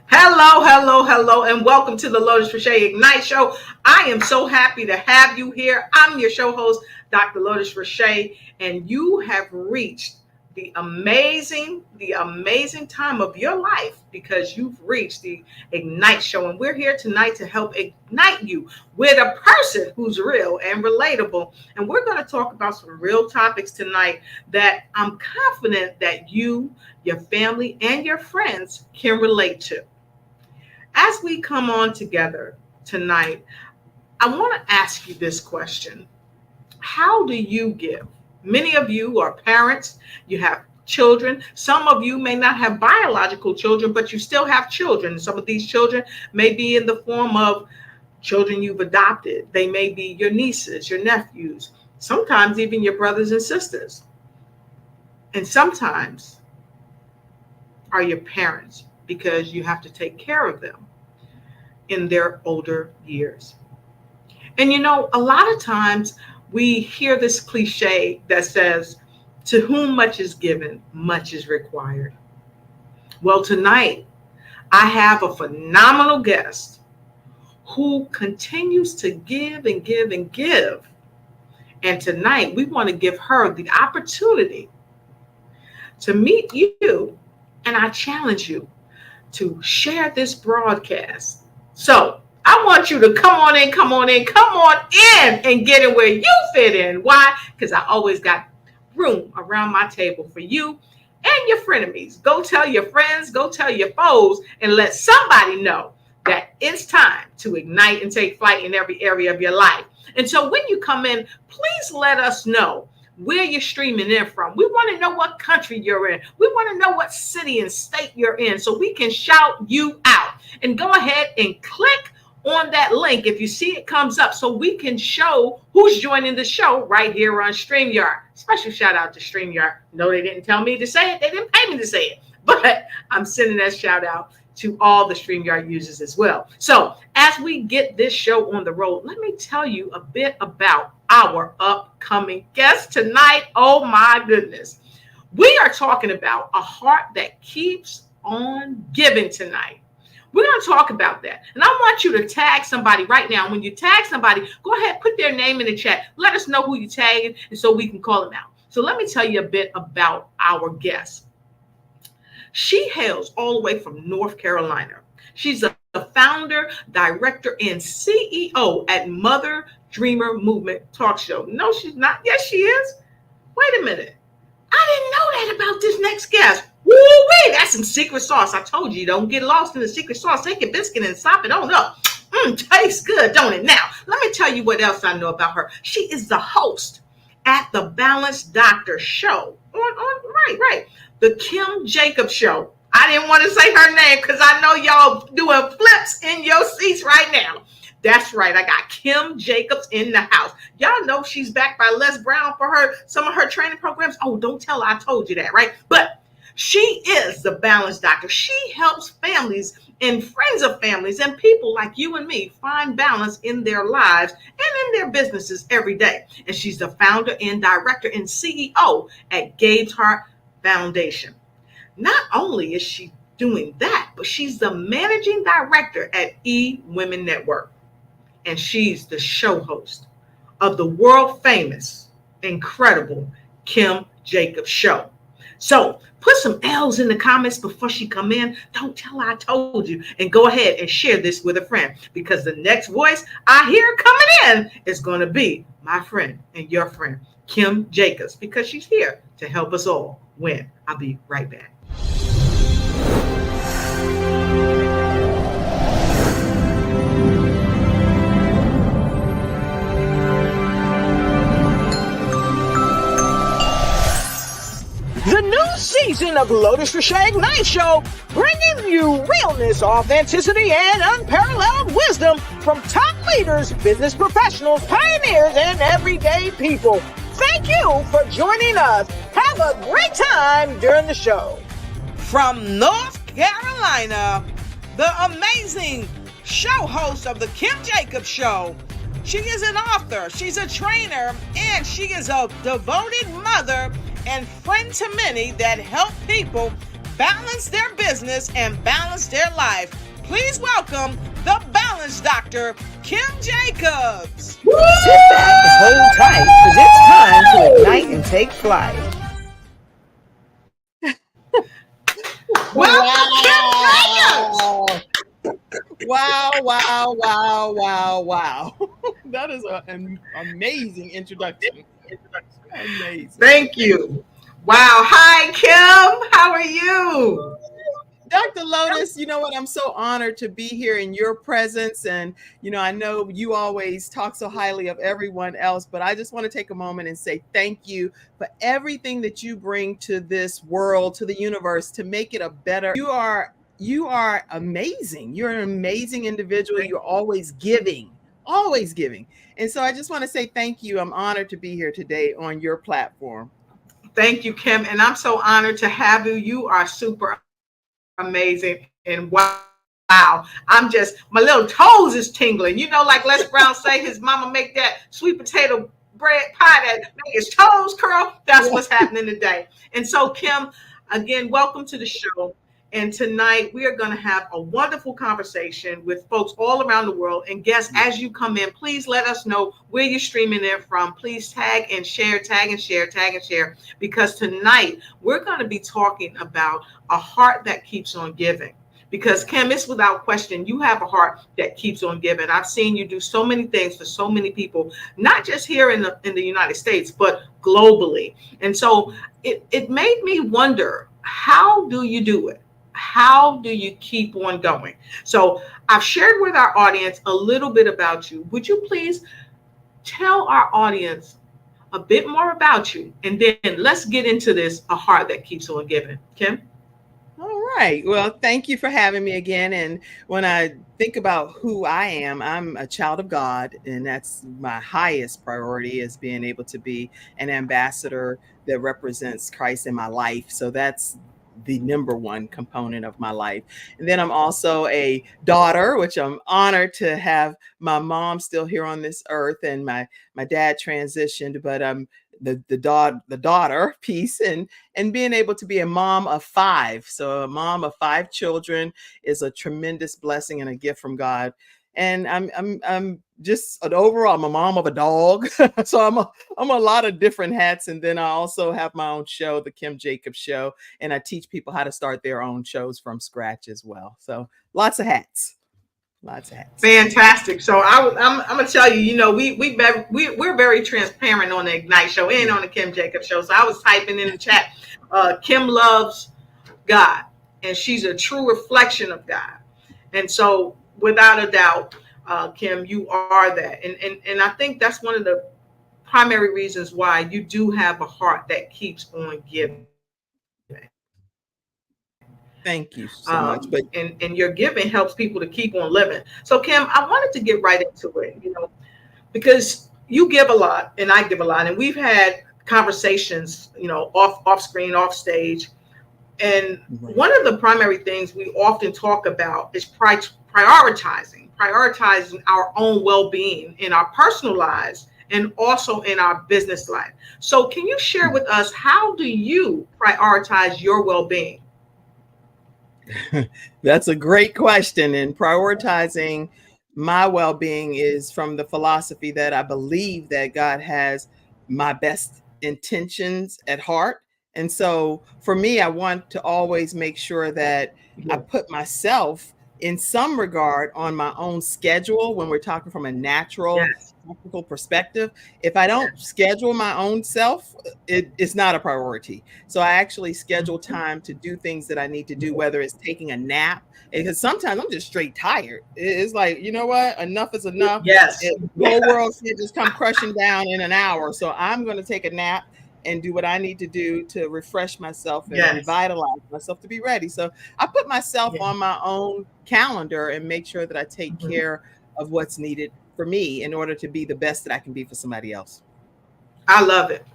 Hello, and welcome to the Lotus Riche Ignite Show. I am so happy to have you here. I'm your show host, Dr. Lotus Riche, and you have reached the amazing time of your life because you've reached the Ignite Show, and we're here tonight to help ignite you with a person who's real and relatable. And we're going to talk about some real topics tonight that I'm confident that you, your family, and your friends can relate to. As we come on together tonight, I want to ask you this question. How do you give? Many of you are parents, you have children. Some of you may not have biological children, but you still have children. Some of these children may be in the form of children you've adopted. They may be your nieces, your nephews, sometimes even your brothers and sisters. And sometimes are your parents, because you have to take care of them in their older years. And a lot of times we hear this cliche that says, to whom much is given, much is required. Well, tonight I have a phenomenal guest who continues to give and give and give. And tonight we want to give her the opportunity to meet you, and I challenge you to share this broadcast. So I want you to come on in and get in where you fit in. Why? Because I always got room around my table for you and your frenemies. Go tell your friends, go tell your foes, and let somebody know that it's time to ignite and take flight in every area of your life. And so when you come in, please let us know where you're streaming in from. We want to know what country you're in. We want to know what city and state you're in so we can shout you out. And go ahead and click on that link if you see it comes up so we can show who's joining the show right here on StreamYard. Special shout out to StreamYard. No, they didn't tell me to say it. They didn't pay me to say it. But I'm sending that shout out to all the StreamYard users as well. So as we get this show on the road, let me tell you a bit about our upcoming guest tonight. Oh my goodness. We are talking about a heart that keeps on giving tonight. We're going to talk about that. And I want you to tag somebody right now. When you tag somebody, go ahead, put their name in the chat. Let us know who you tagged and so we can call them out. So let me tell you a bit about our guest. She hails all the way from North Carolina. She's the founder, director, and CEO at Mother Dreamer Movement Talk Show. No, she's not. Yes, she is. Wait a minute. I didn't know that about this next guest. Woo-wee, that's some secret sauce. I told you, don't get lost in the secret sauce. Take your biscuit and sop it on up. Tastes good, don't it? Now, let me tell you what else I know about her. She is the host at the Balanced Doctor show. Right. The Kim Jacobs Show. I didn't want to say her name because I know y'all doing flips in your seats right now. That's right. I got Kim Jacobs in the house. Y'all know she's backed by Les Brown for some of her training programs. Oh, don't tell her I told you that, right? But she is the Balanced Doctor. She helps families and friends of families and people like you and me find balance in their lives and in their businesses every day. And she's the founder and director and CEO at Gabe's Heart Foundation. Not only is she doing that, but she's the managing director at Women Network. And she's the show host of the world famous, incredible Kim Jacobs Show. So put some L's in the comments before she come in. Don't tell her I told you. And go ahead and share this with a friend, because the next voice I hear coming in is going to be my friend and your friend, Kim Jacobs, because she's here to help us all win. I'll be right back. The new season of Lotus Riche Ignite Show, bringing you realness, authenticity, and unparalleled wisdom from top leaders, business professionals, pioneers, and everyday people. Thank you for joining us. Have a great time during the show. From North Carolina, the amazing show host of the Kim Jacobs Show. She is an author, she's a trainer, and she is a devoted mother and friend to many that help people balance their business and balance their life. Please welcome the Balance Doctor, Kim Jacobs. Sit back and hold tight, because it's time to ignite and take flight. Welcome, Kim Jacobs. Wow. That is an amazing introduction. Amazing. Thank you. Wow. Hi, Kim. How are you? Dr. Lotus, you know what? I'm so honored to be here in your presence. And, I know you always talk so highly of everyone else, but I just want to take a moment and say thank you for everything that you bring to this world, to the universe, to make it a better. You are amazing. You're an amazing individual. You're always giving. And so I just want to say thank you. I'm honored to be here today on your platform. Thank you, Kim. And I'm so honored to have you. You are super amazing. And wow, my little toes is tingling. Like Les Brown say, his mama make that sweet potato bread pie that make his toes curl. That's what's happening today. And so, Kim, again, welcome to the show. And tonight we are going to have a wonderful conversation with folks all around the world. And guests, as you come in, please let us know where you're streaming in from. Please tag and share, because tonight we're going to be talking about a heart that keeps on giving. Because Kim, it's without question, you have a heart that keeps on giving. I've seen you do so many things for so many people, not just here in the United States, but globally. And so it made me wonder, how do you do it? How do you keep on going? So I've shared with our audience a little bit about you. Would you please tell our audience a bit more about you? And then let's get into this, a heart that keeps on giving. Kim? All right. Well, thank you for having me again. And when I think about who I am, I'm a child of God, and that's my highest priority, is being able to be an ambassador that represents Christ in my life. So that's the number one component of my life. And then I'm also a daughter, which I'm honored to have my mom still here on this earth, and my dad transitioned, but the daughter piece, and being able to be a mom of 5. So a mom of 5 children is a tremendous blessing and a gift from God. And I'm just I'm a mom of a dog. So I'm a lot of different hats. And then I also have my own show, the Kim Jacobs Show, and I teach people how to start their own shows from scratch as well. So lots of hats. Fantastic. So I'm gonna tell you, we're very transparent on the Ignite Show and on the Kim Jacobs Show. So I was typing in the chat, Kim loves God, and she's a true reflection of God. And so, without a doubt, Kim, you are that, and I think that's one of the primary reasons why you do have a heart that keeps on giving. Thank you so much. But and your giving helps people to keep on living. So Kim, I wanted to get right into it, because you give a lot and I give a lot, and we've had conversations, off screen, off stage. And one of the primary things we often talk about is prioritizing our own well-being in our personal lives and also in our business life. So can you share with us, how do you prioritize your well-being? That's a great question. And prioritizing my well-being is from the philosophy that I believe that God has my best intentions at heart. And so for me, I want to always make sure that I put myself in some regard on my own schedule when we're talking from a natural, practical perspective. If I don't schedule my own self, it's not a priority. So I actually schedule time to do things that I need to do, whether it's taking a nap, because sometimes I'm just straight tired. It's like, you know what? Enough is enough. Yes. The whole world can't just come crushing down in an hour. So I'm going to take a nap and do what I need to do to refresh myself and revitalize myself to be ready. So I put myself on my own calendar and make sure that I take care of what's needed for me in order to be the best that I can be for somebody else. I love it.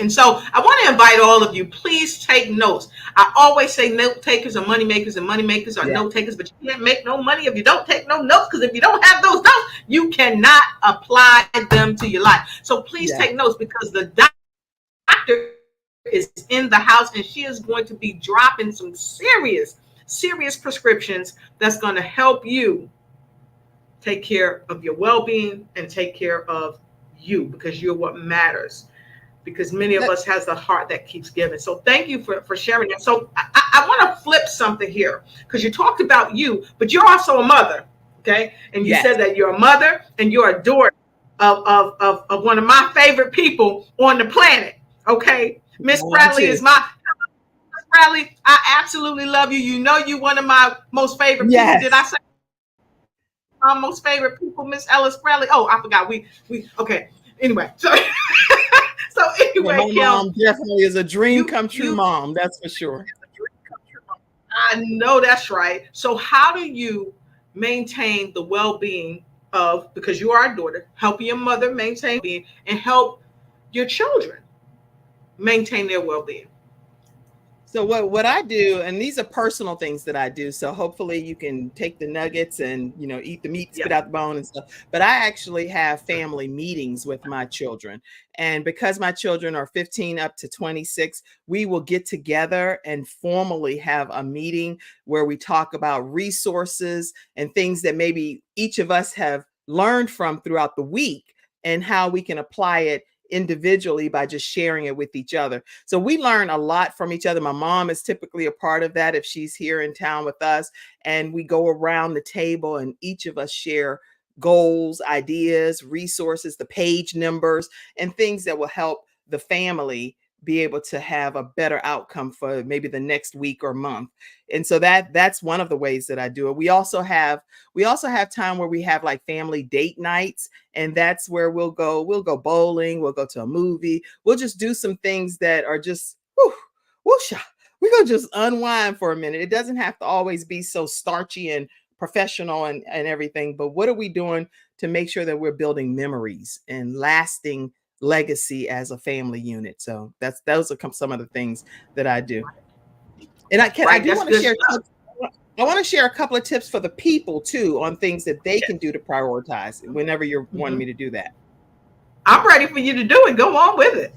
And so I want to invite all of you, please take notes. I always say note takers are money makers, and money makers are note takers, but you can't make no money if you don't take no notes, because if you don't have those notes, you cannot apply them to your life. So please take notes, because the doctor is in the house, and she is going to be dropping some serious prescriptions that's going to help you take care of your well-being and take care of you, because you're what matters, because many of us has the heart that keeps giving. So thank you for sharing that. So I want to flip something here, because you talked about you, but you're also a mother, okay? And you said that you're a mother and you're a daughter of one of my favorite people on the planet, okay? Miss Bradley is my Bradley. I absolutely love you. You know you're one of my most favorite people. Did I say my most favorite people, Miss Ellis Bradley? Oh, I forgot. We okay. Anyway, so anyway, my mom definitely is a dream come true mom. That's for sure. I know that's right. So how do you maintain the well-being of, because you are a daughter, help your mother maintain being and help your children maintain their well-being? So what I do, and these are personal things that I do, so hopefully you can take the nuggets and, you know, eat the meat, spit out the bone and stuff. But I actually have family meetings with my children. And because my children are 15 up to 26, we will get together and formally have a meeting where we talk about resources and things that maybe each of us have learned from throughout the week and how we can apply it individually by just sharing it with each other. So we learn a lot from each other. My mom is typically a part of that if she's here in town with us, and we go around the table and each of us share goals, ideas, resources, the page numbers, and things that will help the family be able to have a better outcome for maybe the next week or month. And so that's one of the ways that I do it. We also have time where we have like family date nights, and that's where we'll go bowling, we'll go to a movie, we'll just do some things that are just we're gonna just unwind for a minute. It doesn't have to always be so starchy and professional and everything, but what are we doing to make sure that we're building memories and lasting legacy as a family unit? So those are some of the things that I do. And I do want to share. I want to share a couple of tips for the people too on things that they can do to prioritize whenever you're wanting me to do that. I'm ready for you to do it. Go on with it.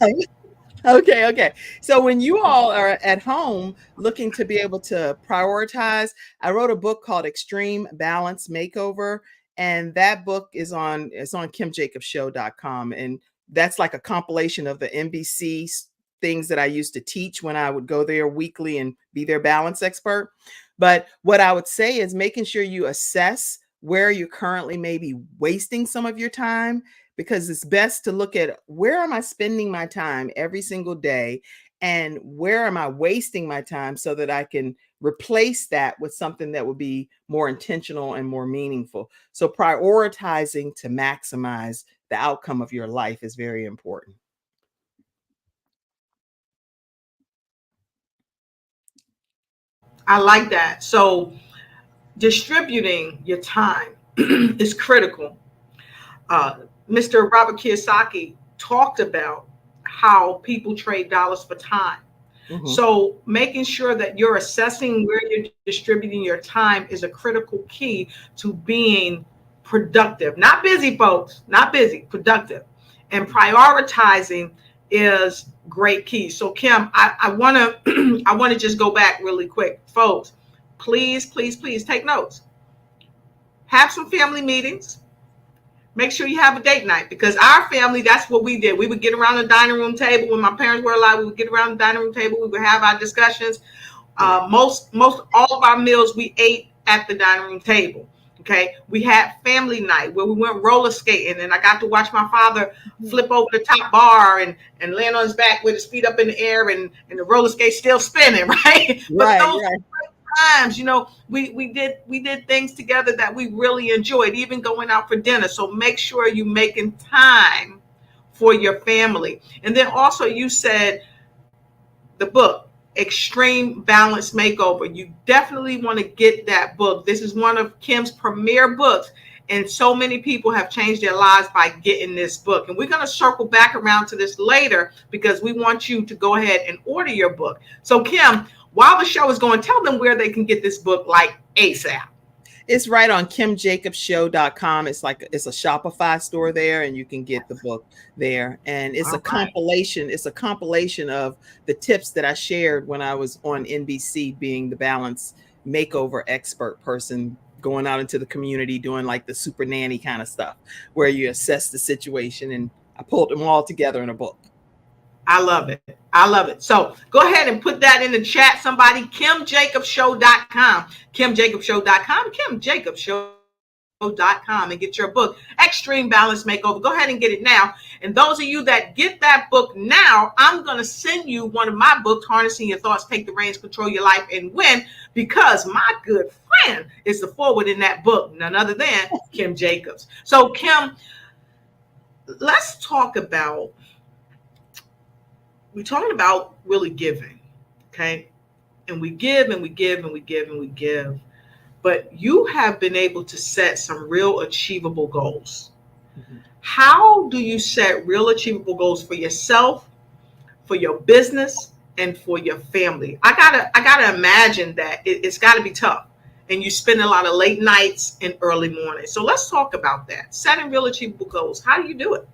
Okay. So when you all are at home looking to be able to prioritize, I wrote a book called Extreme Balance Makeover. And that book is on kimjacobshow.com. And that's like a compilation of the NBC things that I used to teach when I would go there weekly and be their balance expert. But what I would say is making sure you assess where you're currently maybe wasting some of your time, because it's best to look at where am I spending my time every single day and where am I wasting my time so that I can replace that with something that will be more intentional and more meaningful. So prioritizing to maximize the outcome of your life is very important. I like that. So distributing your time is critical. Mr. Robert Kiyosaki talked about how people trade dollars for time. Mm-hmm. So making sure that you're assessing where you're distributing your time is a critical key to being productive. Not busy, folks, not busy, productive. And prioritizing is great key. So Kim, I want to just go back really quick. Folks, please take notes. Have some family meetings. Make sure you have a date night, because our family, that's what we did. We would get around the dining room table. When my parents were alive, we would get around the dining room table. We would have our discussions. Most all of our meals we ate at the dining room table. Okay. We had family night where we went roller skating, and I got to watch my father flip over the top bar and land on his back with his feet up in the air, and the roller skate still spinning, right? But those times, you know, we did things together that we really enjoyed, even going out for dinner. So make sure you're making time for your family. And then also you said the book, Extreme Balance Makeover. You definitely want to get that book. This is one of Kim's premier books, and so many people have changed their lives by getting this book. And we're going to circle back around to this later, because we want you to go ahead and order your book. So Kim, while the show is going, tell them where they can get this book like ASAP. It's right on kimjacobshow.com. It's a Shopify store there, and you can get the book there. And it's All a right. compilation. It's a compilation of the tips that I shared when I was on NBC, being the balance makeover expert person, going out into the community, doing like the super nanny kind of stuff, where you assess the situation. And I pulled them all together in a book. I love it. I love it. So go ahead and put that in the chat, somebody. KimJacobsShow.com. KimJacobsShow.com. KimJacobsShow.com, and get your book, Extreme Balance Makeover. Go ahead and get it now. And those of you that get that book now, I'm going to send you one of my books, Harnessing Your Thoughts, Take the Reins, Control Your Life, and Win, because my good friend is the forward in that book, none other than Kim Jacobs. So, Kim, let's talk about, we're talking about really giving, okay? And we give and we give and we give and we give. But you have been able to set some real achievable goals. Mm-hmm. How do you set real achievable goals for yourself, for your business, and for your family? I gotta imagine that it's got to be tough, and you spend a lot of late nights and early mornings. So let's talk about that. Setting real achievable goals. How do you do it?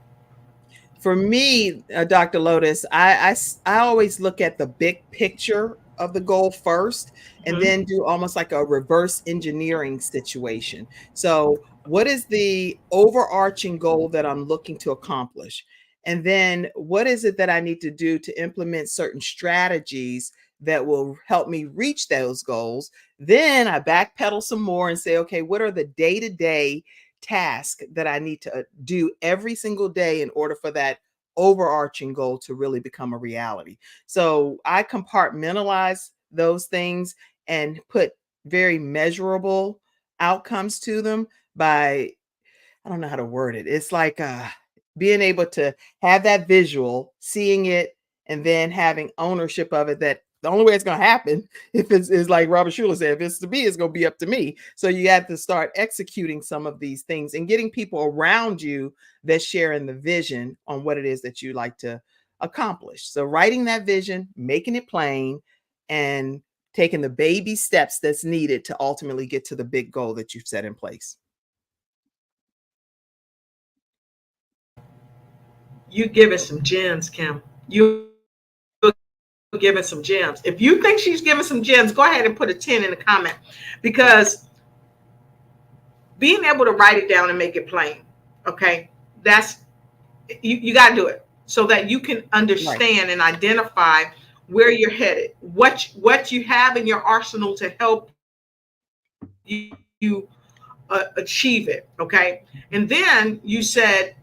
For me, Dr. Lotus, I always look at the big picture of the goal first, and mm-hmm. then do almost like a reverse engineering situation. So what is the overarching goal that I'm looking to accomplish? And then what is it that I need to do to implement certain strategies that will help me reach those goals? Then I backpedal some more and say, okay, what are the day-to-day task that I need to do every single day in order for that overarching goal to really become a reality? So I compartmentalize those things and put very measurable outcomes to them by, I don't know how to word it. It's like being able to have that visual, seeing it, and then having ownership of it, that the only way it's going to happen, if it's is like Robert Schuller said, if it's to be, it's going to be up to me. So you have to start executing some of these things and getting people around you that share in the vision on what it is that you like to accomplish. So writing that vision, making it plain, and taking the baby steps that's needed to ultimately get to the big goal that you've set in place. You giving some gems, Kim. You giving some gems. If you think she's giving some gems, go ahead and put a 10 in the comment, because being able to write it down and make it plain, okay, that's, you got to do it so that you can understand and identify where you're headed, what you have in your arsenal to help you achieve it, okay? And then you said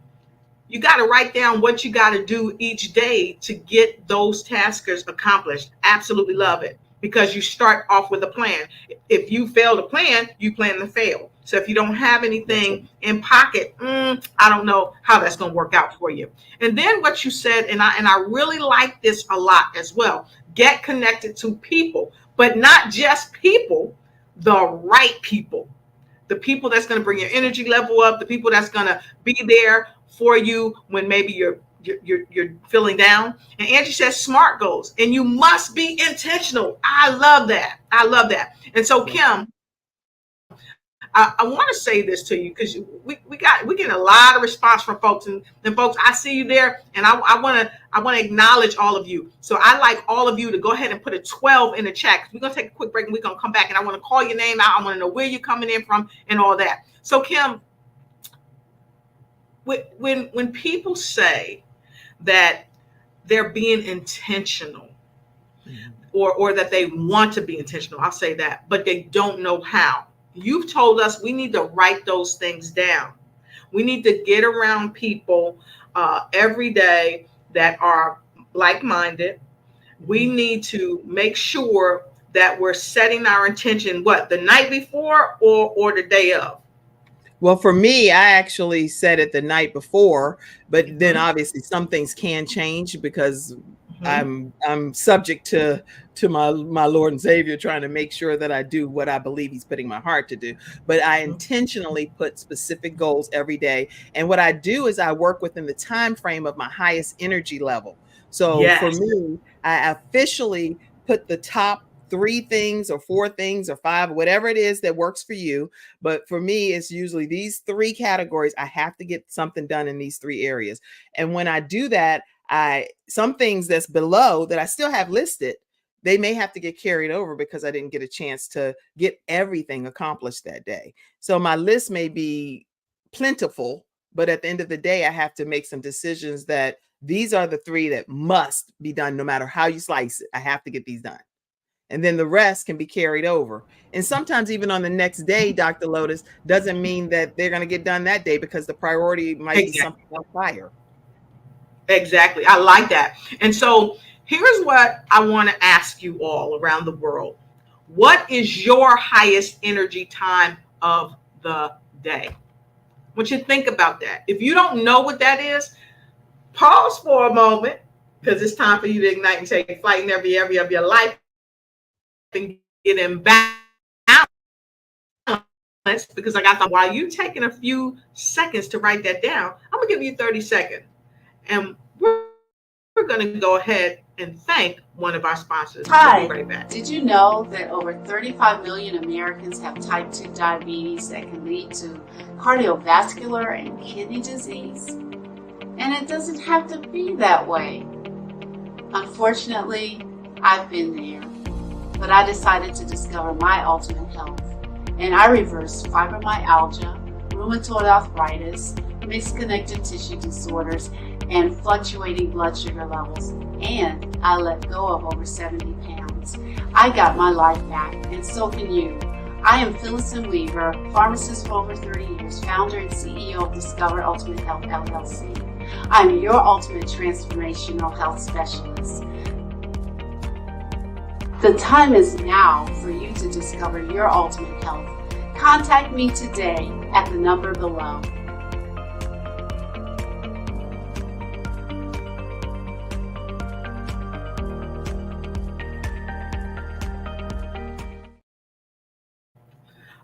you got to write down what you got to do each day to get those tasks accomplished. Absolutely love it, because you start off with a plan. If you fail to plan, you plan to fail. So if you don't have anything in pocket, I don't know how that's going to work out for you. And then what you said, and I really like this a lot as well, get connected to people, but not just people, the right people. The people that's going to bring your energy level up, the people that's going to be there for you when maybe you're feeling down. And Angie says smart goals, and you must be intentional. I love that. I love that. And so, Kim, I want to say this to you, because we get a lot of response from folks, and folks, I see you there, and I want to acknowledge all of you. So I like all of you to go ahead and put a 12 in the chat. We're gonna take a quick break, and we're gonna come back, and I want to call your name out. I want to know where you're coming in from and all that. So, Kim, when people say that they're being intentional, or that they want to be intentional, I'll say that, but they don't know how. You've told us we need to write those things down. We need to get around people every day that are like-minded. We need to make sure that we're setting our intention, the night before or the day of? Well, for me, I actually said it the night before, but then obviously some things can change, because I'm subject to my Lord and Savior, trying to make sure that I do what I believe he's putting my heart to do. But I intentionally put specific goals every day. And what I do is I work within the time frame of my highest energy level. So for me, I officially put the top 3 things or 4 things or 5, whatever it is that works for you. But for me, it's usually these 3 categories. I have to get something done in these 3 areas. And when I do that, some things that's below that I still have listed, they may have to get carried over because I didn't get a chance to get everything accomplished that day. So my list may be plentiful, but at the end of the day, I have to make some decisions that these are the 3 that must be done no matter how you slice it. I have to get these done. And then the rest can be carried over. And sometimes even on the next day, Dr. Lotus, doesn't mean that they're going to get done that day because the priority might be something else higher. Exactly. I like that. And so here's what I want to ask you all around the world. What is your highest energy time of the day? I want you to think about that. If you don't know what that is, pause for a moment, because it's time for you to ignite and take flight in every area of your life and get in balance. Because I got while you taking a few seconds to write that down, I'm gonna give you 30 seconds. And we're going to go ahead and thank one of our sponsors. Hi, we'll be right back. Did you know that over 35 million Americans have type 2 diabetes that can lead to cardiovascular and kidney disease? And it doesn't have to be that way. Unfortunately, I've been there, but I decided to discover my ultimate health, and I reversed fibromyalgia, rheumatoid arthritis, mixed connective tissue disorders, and fluctuating blood sugar levels, and I let go of over 70 pounds. I got my life back, and so can you. I am Phyllis Weaver, pharmacist for over 30 years, founder and CEO of Discover Ultimate Health LLC. I'm your ultimate transformational health specialist. The time is now for you to discover your ultimate health. Contact me today at the number below.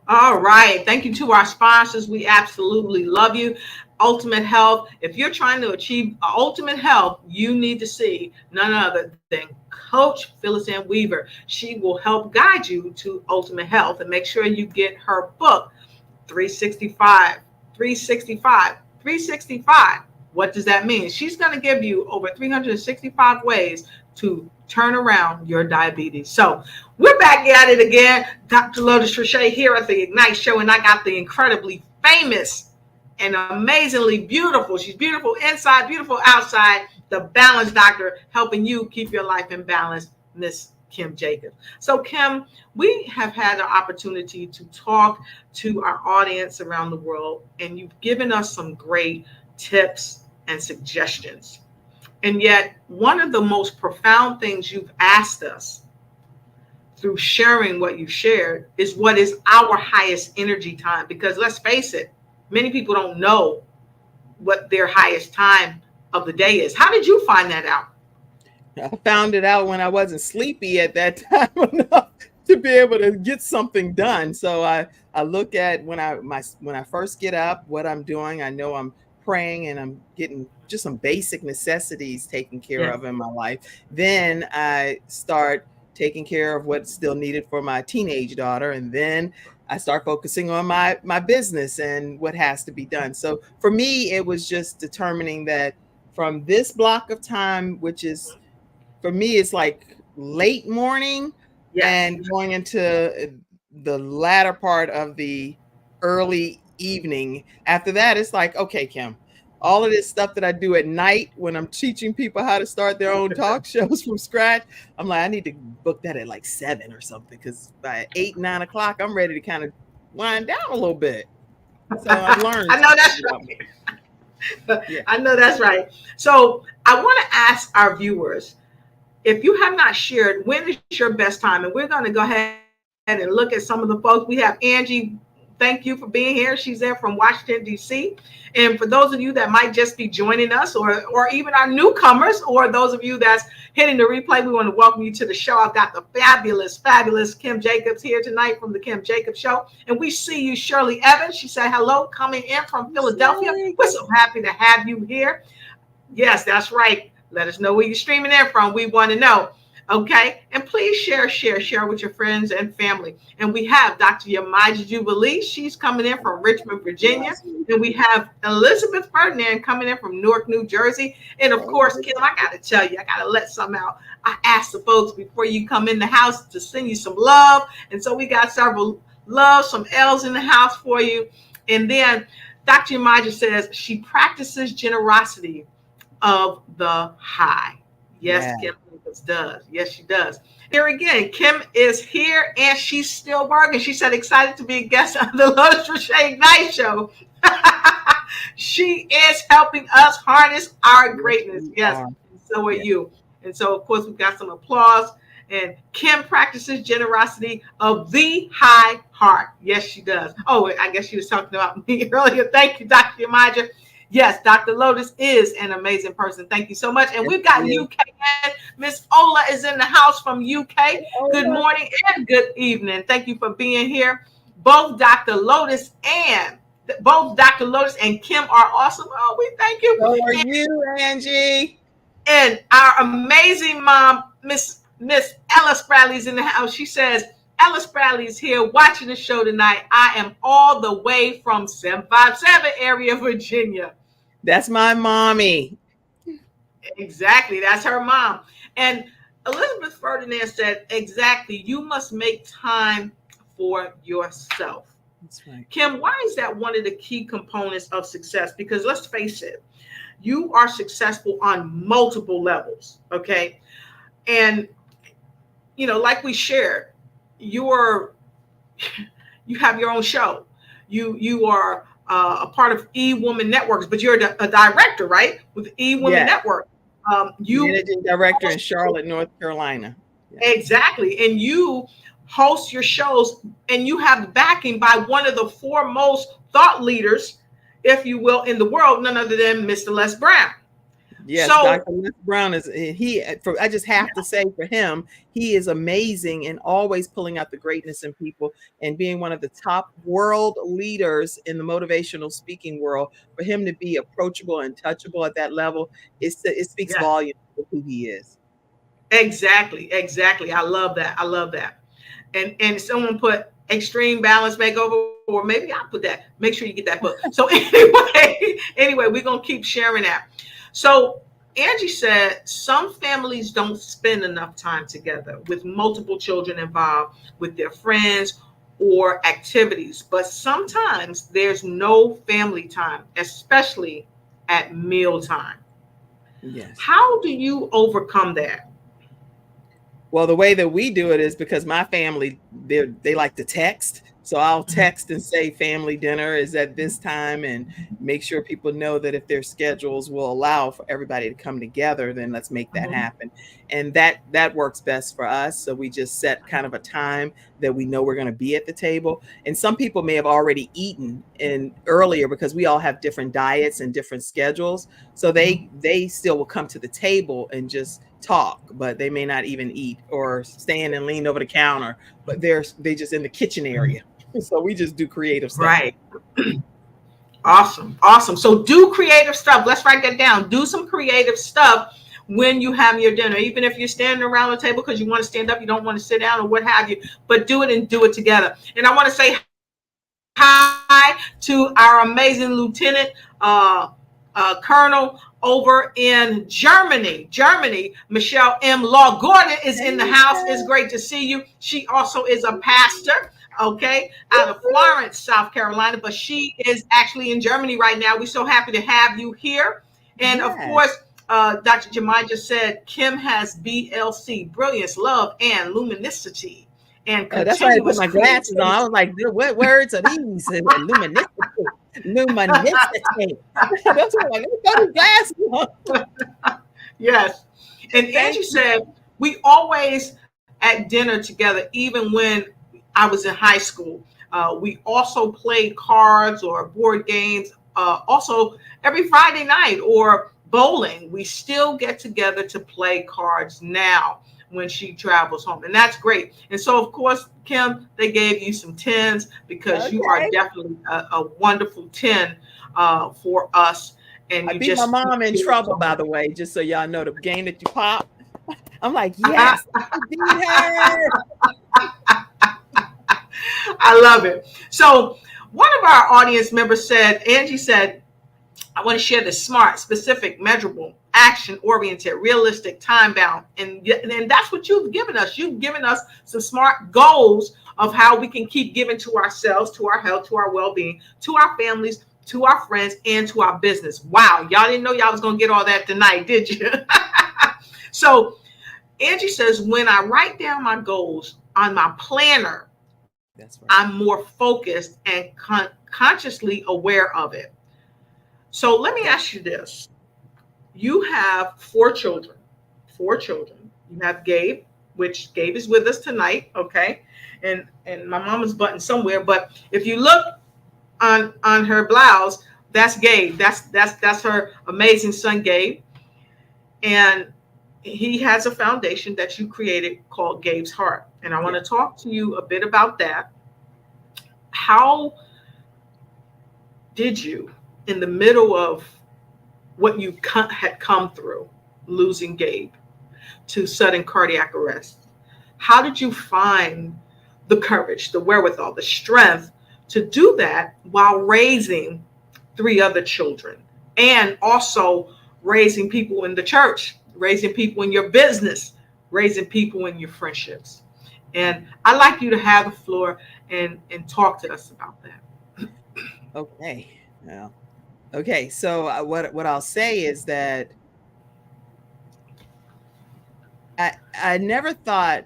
All right. Thank you to our sponsors. We absolutely love you. Ultimate Health. If you're trying to achieve ultimate health, you need to see none other than Coach Phyllis Ann Weaver. She will help guide you to ultimate health, and make sure you get her book, 365. What does that mean? She's going to give you over 365 ways to turn around your diabetes. So we're back at it again. Dr. Lotus Riche here at the Ignite Show, and I got the incredibly famous and amazingly beautiful, she's beautiful inside, beautiful outside, the Balance Doctor, helping you keep your life in balance, Miss Kim Jacobs. So Kim, we have had the opportunity to talk to our audience around the world, and you've given us some great tips and suggestions. And yet, one of the most profound things you've asked us through sharing what you shared is what is our highest energy time? Because let's face it, many people don't know what their highest time of the day is. How did you find that out? I found it out when I wasn't sleepy at that time enough to be able to get something done. So I look at when I first get up, what I'm doing. I know I'm praying and I'm getting just some basic necessities taken care of in my life. Then I start taking care of what's still needed for my teenage daughter. And then I start focusing on my business and what has to be done. So for me, it was just determining that from this block of time, which is, for me, it's like late morning and going into the latter part of the early evening. After that, it's like, okay, Kim, all of this stuff that I do at night when I'm teaching people how to start their own talk shows from scratch, I'm like, I need to book that at like 7 or something, because by 8, 9 o'clock, I'm ready to kind of wind down a little bit. So I've learned. I know that's right. I know that's right. So I want to ask our viewers, if you have not shared, when is your best time? And we're going to go ahead and look at some of the folks. We have Angie. Thank you for being here. She's there from Washington, D.C. And for those of you that might just be joining us, or even our newcomers, or those of you that's hitting the replay, we want to welcome you to the show. I've got the fabulous Kim Jacobs here tonight from the Kim Jacobs Show. And we see you, Shirley Evans. She said hello, coming in from Philadelphia. We're so happy to have you here. Yes, that's right. Let us know where you're streaming in from. We want to know. Okay, and please share with your friends and family. And we have Dr. Yamaja Jubilee. She's coming in from Richmond, Virginia. And we have Elizabeth Ferdinand coming in from Newark, New Jersey. And of course, Kim, I got to tell you, I got to let some out. I asked the folks before you come in the house to send you some love. And so we got several loves, some L's in the house for you. And then Dr. Yamaja says she practices generosity of the high. Yes, Kim does. Yes, she does. Here again, Kim is here and she's still working. She said, excited to be a guest on the Lotus Riche Night Show. She is helping us harness our greatness. Yes, and so are you. And so, of course, we've got some applause. And Kim practices generosity of the high heart. Yes, she does. Oh, I guess she was talking about me earlier. Thank you, Dr. Yamaja. Yes, Dr. Lotus is an amazing person. Thank you so much. And we've got UK. Miss Ola is in the house from UK. Good morning and good evening. Thank you for being here. Both Dr. Lotus and Kim are awesome. Oh, we thank you. So are you, Angie? And our amazing mom, Miss Ella Bradley's in the house. She says, Ella Bradley is here watching the show tonight. I am all the way from 757 area, Virginia. That's my mommy. Exactly. That's her mom. And Elizabeth Ferdinand said, exactly, you must make time for yourself. That's right. Kim, why is that one of the key components of success? Because let's face it, you are successful on multiple levels. Okay. And, you know, like we shared, you have your own show. You are a part of E-Woman Networks, but you're a director, right? With E-Woman Network. You managing director in Charlotte, North Carolina. Exactly. And you host your shows and you have backing by one of the foremost thought leaders, if you will, in the world, none other than Mr. Les Brown. Yes, so, Dr. Les Brown I just have to say for him, he is amazing and always pulling out the greatness in people and being one of the top world leaders in the motivational speaking world. For him to be approachable and touchable at that level, it speaks volumes of who he is. Exactly. I love that. And someone put Extreme Balance Makeover, or maybe I'll put that. Make sure you get that book. So anyway, we're going to keep sharing that. So Angie said some families don't spend enough time together with multiple children involved with their friends or activities, but sometimes there's no family time, especially at mealtime. Yes. How do you overcome that? Well, the way that we do it is because my family, they like to text. So I'll text and say family dinner is at this time and make sure people know that if their schedules will allow for everybody to come together, then let's make that happen. And that works best for us. So we just set kind of a time that we know we're going to be at the table. And some people may have already eaten earlier because we all have different diets and different schedules. So they still will come to the table and just talk, but they may not even eat or stand and lean over the counter, but they just in the kitchen area. So we just do creative stuff. Right. Awesome. So do creative stuff. Let's write that down. Do some creative stuff when you have your dinner, even if you're standing around the table because you want to stand up, you don't want to sit down or what have you, but do it and do it together. And I want to say hi to our amazing Lieutenant Colonel over in Germany, Michelle M. Law Gordon is in the house. It's great to see you. She also is a pastor, out of Florence, South Carolina, but she is actually in Germany right now. We're so happy to have you here. And of course, Dr. Jemai just said, Kim has BLC, brilliance, love, and luminosity. And that's why I put my glasses on. I was like, what words are these? Luminosity. That's why I put my glasses on. Yes. And Angie said, we always at dinner together, even when I was in high school. We also played cards or board games. Also, every Friday night or bowling, we still get together to play cards now when she travels home. And that's great. And so, of course, Kim, they gave you some 10s because you are definitely a wonderful 10 for us. And I beat my mom in trouble, by the way, just so y'all know the game that you pop. I'm like, yes, I beat her. I love it. So one of our audience members said, Angie said, I want to share the smart, specific, measurable, action-oriented, realistic, time-bound. And that's what you've given us. You've given us some smart goals of how we can keep giving to ourselves, to our health, to our well-being, to our families, to our friends, and to our business. Wow. Y'all didn't know y'all was going to get all that tonight, did you? So Angie says, when I write down my goals on my planner, That's right. I'm more focused and consciously aware of it. So let me ask you this. You have four children. You have Gabe, which Gabe is with us tonight, okay? And my mama's button somewhere, but if you look on her blouse, that's Gabe. That's her amazing son, Gabe. And he has a foundation that you created called Gabe's Heart. And I want to talk to you a bit about that. How did you, in the middle of what you had come through, losing Gabe to sudden cardiac arrest, how did you find the courage, the wherewithal, the strength to do that while raising three other children and also raising people in the church, raising people in your business, raising people in your friendships? And I'd like you to have the floor and talk to us about that. Okay. Yeah. Okay. So what I'll say is that I never thought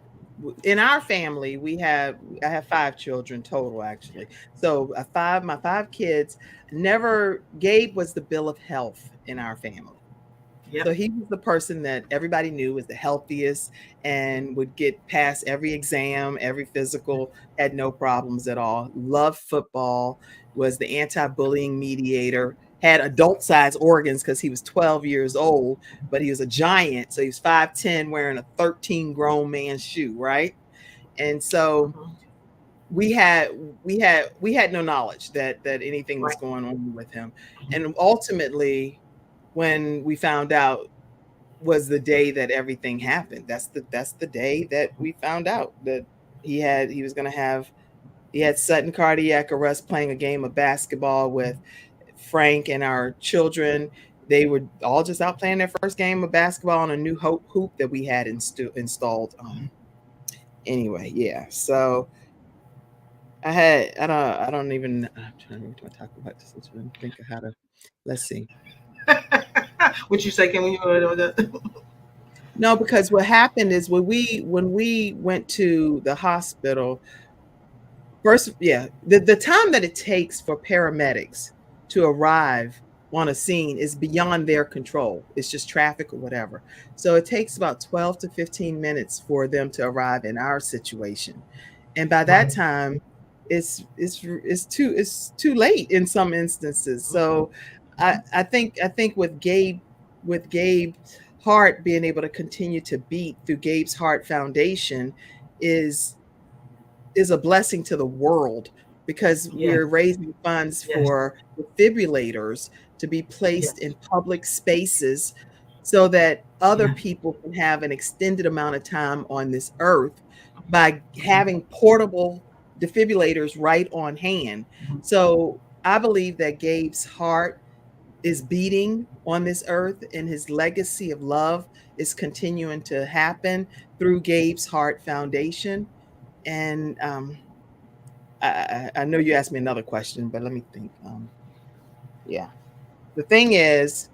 in our family I have five children total actually. So my five kids Gabe was the bill of health in our family. Yep. So he was the person that everybody knew was the healthiest and would get past every exam, every physical, had no problems at all. Loved football, was the anti-bullying mediator, had adult-sized organs because he was 12 years old, but he was a giant. So he was 5'10", wearing a 13 grown man shoe, right? And so we had no knowledge that anything was going on with him. And ultimately, when we found out was the day that everything happened. That's the day that we found out that he had sudden cardiac arrest playing a game of basketball with Frank and our children. They were all just out playing their first game of basketball on a new hoop that we had installed. Anyway, yeah. So I'm trying to talk about this. I'm trying to think of how to. Let's see. What you say? Can we? No, because what happened is when we went to the hospital, first, the time that it takes for paramedics to arrive on a scene is beyond their control. It's just traffic or whatever. So it takes about 12 to 15 minutes for them to arrive in our situation, and by that time, it's too late in some instances. So I think with Gabe's heart being able to continue to beat through Gabe's Heart Foundation is a blessing to the world, because we're raising funds for defibrillators to be placed in public spaces so that other people can have an extended amount of time on this earth by having portable defibrillators right on hand. So I believe that Gabe's heart is beating on this earth, and his legacy of love is continuing to happen through Gabe's Heart Foundation. And I know you asked me another question, but let me think. The thing is,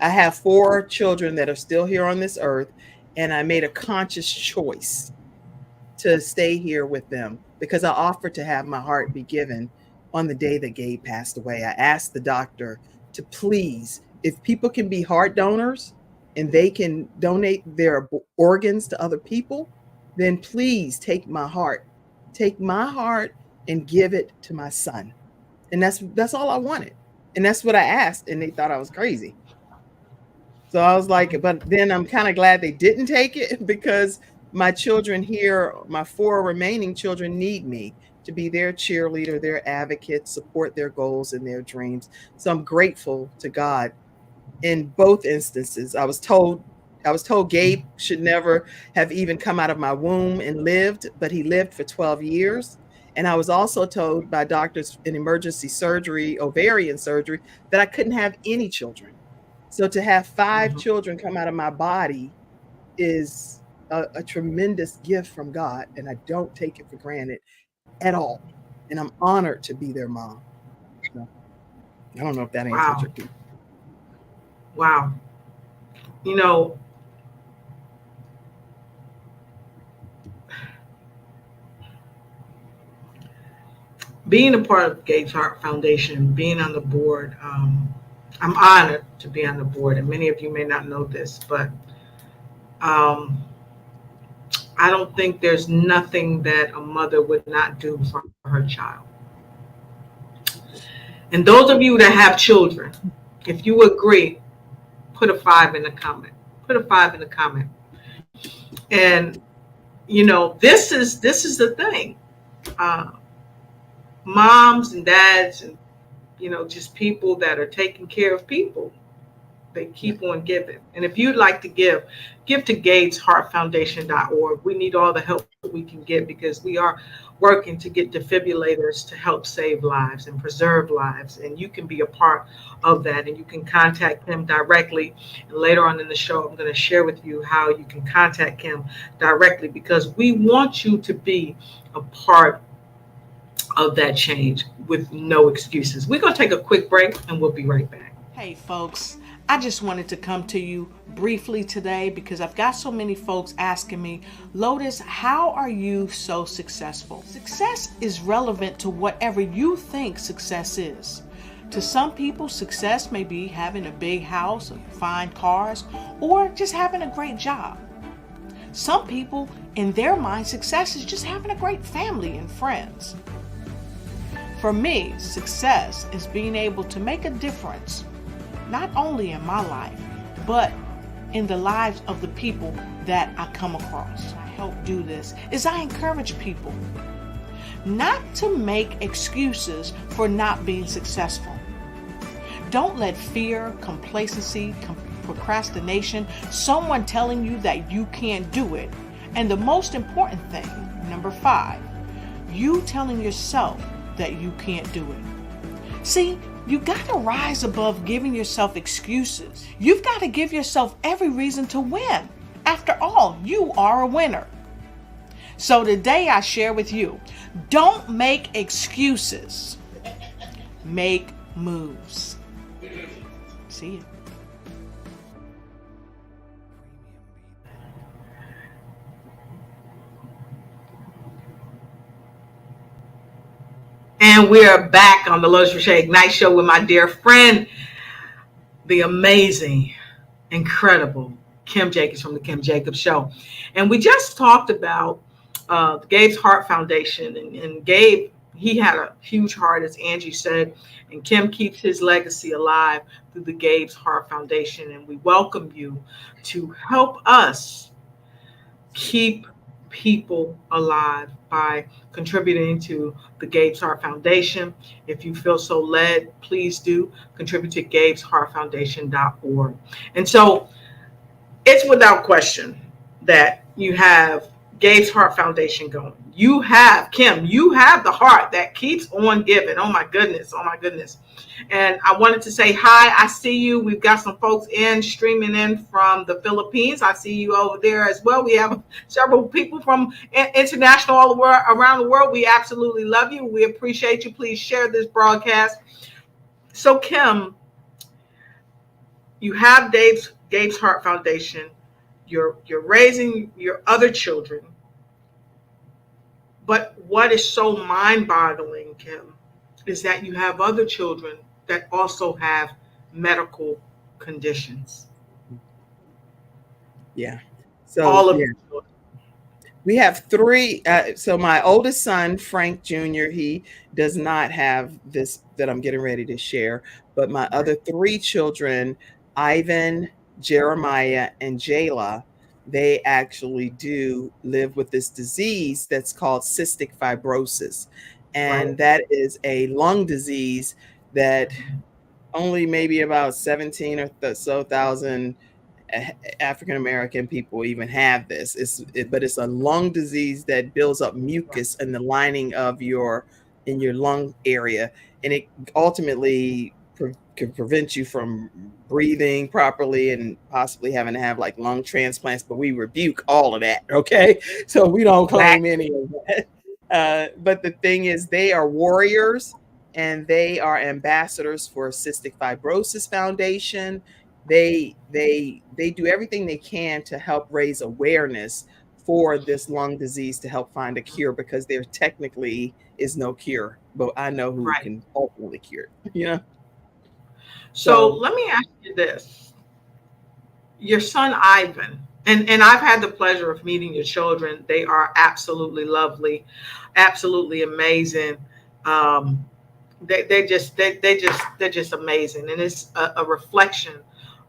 I have four children that are still here on this earth, and I made a conscious choice to stay here with them because I offered to have my heart be given on the day that Gabe passed away. I asked the doctor to please, if people can be heart donors and they can donate their organs to other people, then please take my heart and give it to my son. And that's all I wanted. And that's what I asked. And they thought I was crazy. So I was like, but then I'm kind of glad they didn't take it, because my children here, my four remaining children, need me to be their cheerleader, their advocate, support their goals and their dreams. So I'm grateful to God in both instances. I was told I was told Gabe should never have even come out of my womb and lived, but he lived for 12 years. And I was also told by doctors in emergency surgery, ovarian surgery, that I couldn't have any children. So to have 5 children come out of my body is a tremendous gift from God, and I don't take it for granted at all. And I'm honored to be their mom. So, I don't know if that answers your question. Wow. You know, being a part of Gates Heart Foundation, being on the board, I'm honored to be on the board, and many of you may not know this, but I don't think there's nothing that a mother would not do for her child. And those of you that have children, if you agree, put a 5 in the comment. Put a 5 in the comment. And you know, this is the thing. Moms and dads, and you know, just people that are taking care of people, they keep on giving. And if you'd like to give to gatesheartfoundation.org. We need all the help that we can get, because we are working to get defibrillators to help save lives and preserve lives. And you can be a part of that, and you can contact them directly. And later on in the show, I'm going to share with you how you can contact him directly, because we want you to be a part of that change with no excuses. We're going to take a quick break, and we'll be right back. Hey folks, I just wanted to come to you briefly today because I've got so many folks asking me, Lotus, how are you so successful? Success is relevant to whatever you think success is. To some people, success may be having a big house, fine cars, or just having a great job. Some people, in their mind, success is just having a great family and friends. For me, success is being able to make a difference, not only in my life, but in the lives of the people that I come across. I help do this is I encourage people not to make excuses for not being successful. Don't let fear, complacency, procrastination, someone telling you that you can't do it. And the most important thing, number 5, you telling yourself that you can't do it. See, you got to rise above giving yourself excuses. You've got to give yourself every reason to win. After all, you are a winner. So today I share with you, don't make excuses. Make moves. See you. And we are back on the Lotus Riche Ignite Show with my dear friend, the amazing, incredible Kim Jacobs from the Kim Jacobs Show. And we just talked about Gabe's Heart Foundation. And Gabe, he had a huge heart, as Angie said, and Kim keeps his legacy alive through the Gabe's Heart Foundation. And we welcome you to help us keep people alive by contributing to the Gabe's Heart Foundation. If you feel so led, please do contribute to gatesheartfoundation.org. And so it's without question that you have Gabe's Heart Foundation going. You have, Kim, you have the heart that keeps on giving. Oh my goodness. Oh my goodness. And I wanted to say hi. I see you. We've got some folks streaming in from the Philippines. I see you over there as well. We have several people from international all around the world. We absolutely love you. We appreciate you. Please share this broadcast. So Kim, you have Gabe's Heart Foundation. You're raising your other children. But what is so mind-boggling, Kim, is that you have other children that also have medical conditions. Yeah. So all of yeah. We have 3. So my oldest son, Frank Jr., he does not have this that I'm getting ready to share. But my other 3 children, Ivan, Jeremiah, and Jayla, they actually do live with this disease that's called cystic fibrosis. And that is a lung disease that only maybe about 17 or so thousand African American people even have this. But it's a lung disease that builds up mucus in the lining of your lung area, and it ultimately can prevent you from breathing properly and possibly having to have like lung transplants. But we rebuke all of that, okay? So we don't claim any of that. But the thing is, they are warriors, and they are ambassadors for Cystic Fibrosis Foundation. They do everything they can to help raise awareness for this lung disease to help find a cure, because there technically is no cure, but I know who Right. can ultimately cure it, you know? So let me ask you this. Your son Ivan, and I've had the pleasure of meeting your children. They are absolutely lovely, absolutely amazing. Um, they're just amazing, and it's a reflection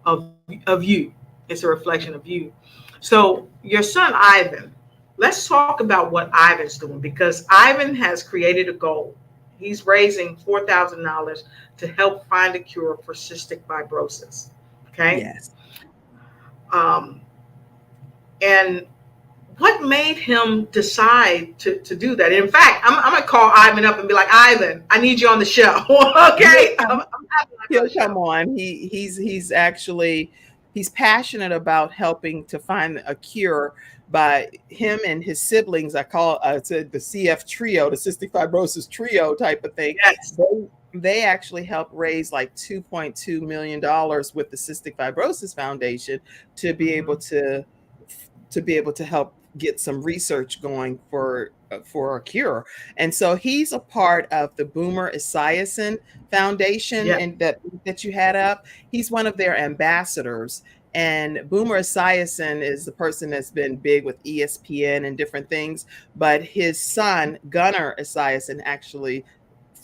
of you. It's a reflection of you. So your son Ivan, let's talk about what Ivan's doing, because Ivan has created a goal. He's raising $4,000 to help find a cure for cystic fibrosis. Okay. Yes. Um, and what made him decide to do that? In fact, I'm going to call Ivan up and be like, Ivan, I need you on the show. Okay. I'm He'll come on. He's actually, he's passionate about helping to find a cure. By him and his siblings, I call the CF trio, the cystic fibrosis trio type of thing. Yes. They actually helped raise like $2.2 million with the Cystic Fibrosis Foundation to be able to help get some research going for a cure. And so he's a part of the Boomer Esiason Foundation, Yeah. and that you had up. He's one of their ambassadors. And Boomer Esiason is the person that's been big with ESPN and different things. But his son, Gunnar Esiason, actually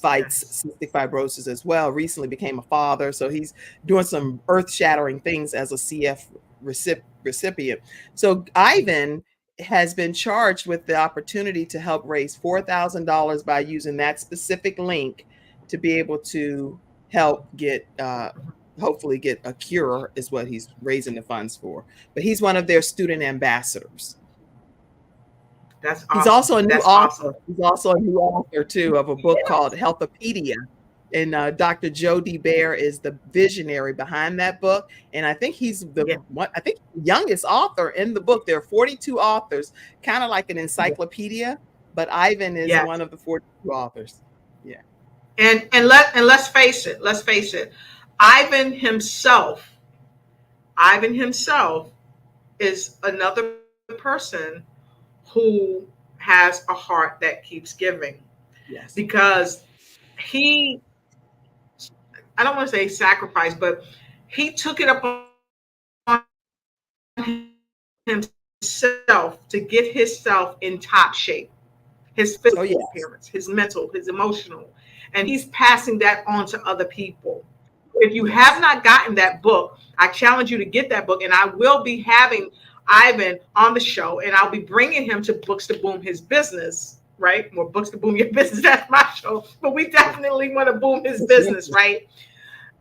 fights cystic fibrosis as well. Recently became a father. So he's doing some earth-shattering things as a CF recipient. So Ivan has been charged with the opportunity to help raise $4,000 by using that specific link to be able to help get hopefully get a cure, is what he's raising the funds for. But he's one of their student ambassadors. That's awesome. He's also a new That's author. awesome. He's also a new author too of a book called Healthopedia. And Dr. Jody Bear is the visionary behind that book. And I think he's the youngest author in the book. There are 42 authors, kind of like an encyclopedia, but Ivan is one of the 42 authors. Yeah. And let's face it. Ivan himself is another person who has a heart that keeps giving. Yes. Because I don't want to say sacrifice, but he took it upon himself to get himself in top shape. His physical appearance, his mental, his emotional, and he's passing that on to other people. If you have not gotten that book, I challenge you to get that book, and I will be having Ivan on the show, and I'll be bringing him to Books to Boom His Business, right? More Books to Boom Your Business, that's my show, but we definitely want to boom his business, right?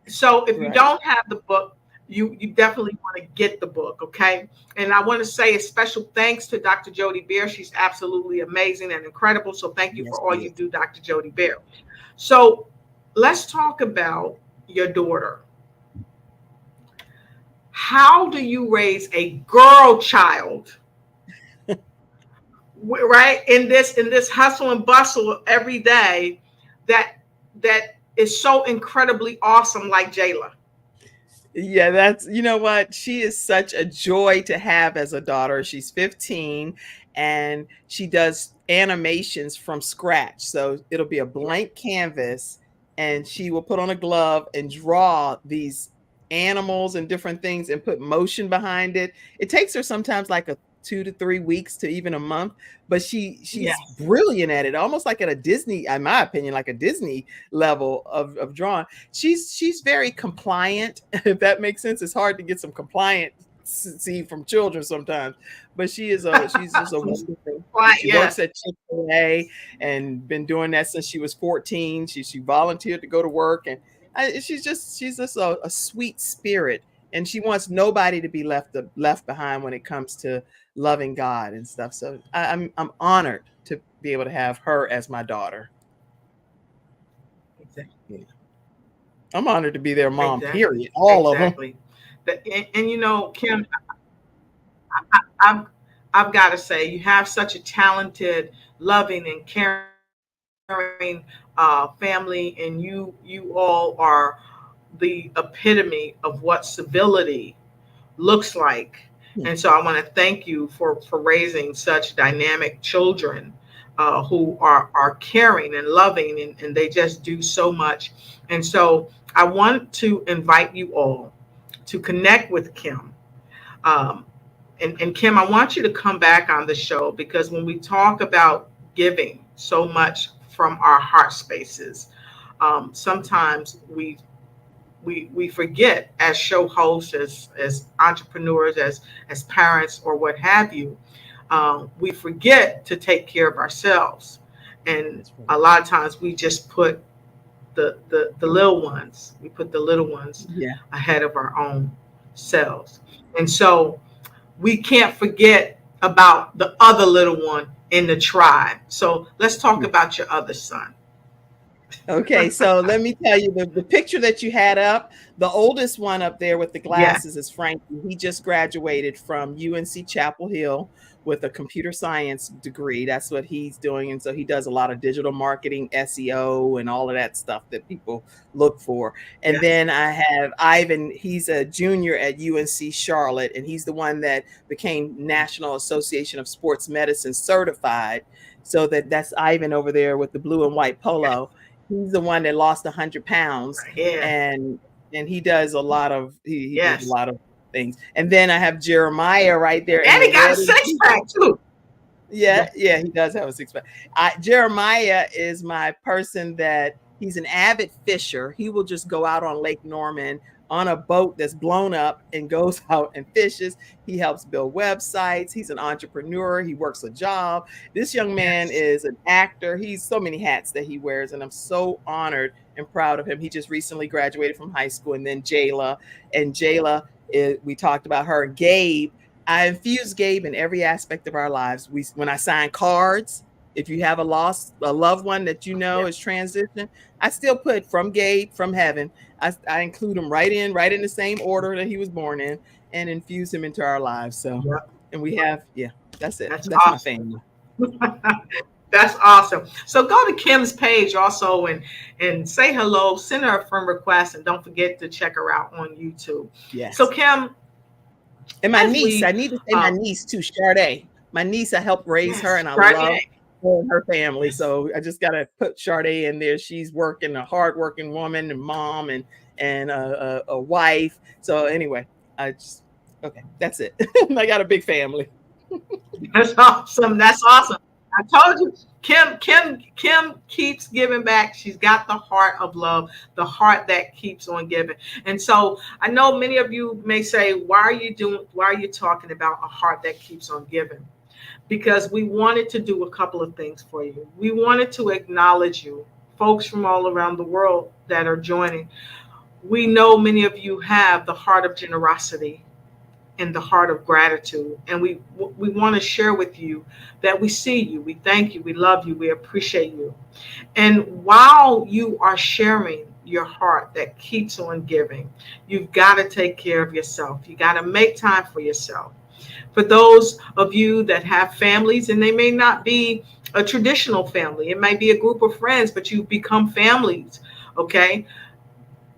So if you don't have the book, you definitely want to get the book, okay? And I want to say a special thanks to Dr. Jody Bear. She's absolutely amazing and incredible. So thank you for all you do, Dr. Jody Bear. So let's talk about your daughter. How do you raise a girl child, right? In this hustle and bustle every day, that is so incredibly awesome, like Jayla. Yeah, that's, you know what? She is such a joy to have as a daughter. She's 15 and she does animations from scratch. So it'll be a blank canvas and she will put on a glove and draw these animals and different things and put motion behind it. It takes her sometimes like 2 to 3 weeks to even a month, but she's brilliant at it, almost like at a Disney, in my opinion, like a Disney level of drawing. She's very compliant, if that makes sense. It's hard to get some compliancy from children sometimes, but she's just a wonderful thing. She works at Chick-fil-A and been doing that since she was 14. She volunteered to go to work, and she's just a sweet spirit and she wants nobody to be left behind when it comes to loving God and stuff. So I'm honored to be able to have her as my daughter. Exactly. I'm honored to be their mom, Exactly. period. All of them. Exactly. And you know, Kim, I've got to say, you have such a talented, loving, and caring family, and you all are the epitome of what civility looks like. And so I want to thank you for raising such dynamic children who are caring and loving, and they just do so much. And so I want to invite you all to connect with Kim. Um, and Kim, I want you to come back on the show, because when we talk about giving so much from our heart spaces, sometimes we forget, as show hosts, as entrepreneurs, as parents, or what have you. We forget to take care of ourselves, and a lot of times we just put the little ones. We put the little ones ahead of our own selves, and so we can't forget about the other little one in the tribe. So let's talk about your other son. Okay, so let me tell you, the picture that you had up, the oldest one up there with the glasses is Frankie. He just graduated from UNC Chapel Hill with a computer science degree. That's what he's doing. And so he does a lot of digital marketing, SEO, and all of that stuff that people look for. And then I have Ivan. He's a junior at UNC Charlotte, and he's the one that became National Association of Sports Medicine certified. So that's Ivan over there with the blue and white polo. He's the one that lost 100 pounds, and he does a lot of he does a lot of things. And then I have Jeremiah right there, and he got a six-pack too. Yeah, he does have a six-pack. Jeremiah is my person that he's an avid fisher. He will just go out on Lake Norman on a boat that's blown up and goes out and fishes. He helps build websites. He's an entrepreneur. He works a job. This young man is an actor. He's so many hats that he wears, and I'm so honored and proud of him. He just recently graduated from high school. And then Jayla, we talked about her. Gabe, I infuse Gabe in every aspect of our lives. When I sign cards, if you have a loved one that you know is transitioning, I still put from Gabe, from heaven. I include him right in the same order that he was born in, and infuse him into our lives. So, and we have, that's it. That's awesome. My family. That's awesome. So go to Kim's page also and say hello, send her a friend request, and don't forget to check her out on YouTube. Yes. So Kim, and my niece, I need to say my niece too, Sade. My niece, I helped raise her, and I love her and her family. So I just got to put Sade in there. She's working, a hardworking woman and mom and a wife. So anyway, that's it. I got a big family. That's awesome. That's awesome. I told you, Kim keeps giving back. She's got the heart of love, the heart that keeps on giving. And so I know many of you may say, why are you talking about a heart that keeps on giving? Because we wanted to do a couple of things for you. We wanted to acknowledge you, folks from all around the world that are joining. We know many of you have the heart of generosity and the heart of gratitude. And we want to share with you that we see you, we thank you, we love you, we appreciate you. And while you are sharing your heart that keeps on giving, you've got to take care of yourself. You got to make time for yourself. For those of you that have families, and they may not be a traditional family, it might be a group of friends, but you become families, okay?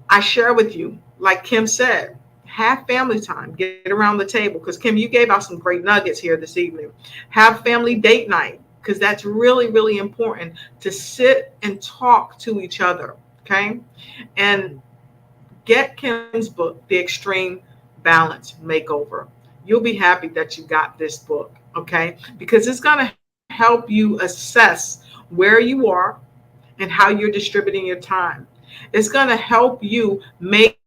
I share with you, like Kim said, have family time, get around the table, because Kim, you gave out some great nuggets here this evening. Have family date night, because that's really, really important to sit and talk to each other, okay? And get Kim's book, The Extreme Balance Makeover. You'll be happy that you got this book, okay? Because it's going to help you assess where you are and how you're distributing your time. It's going to help you make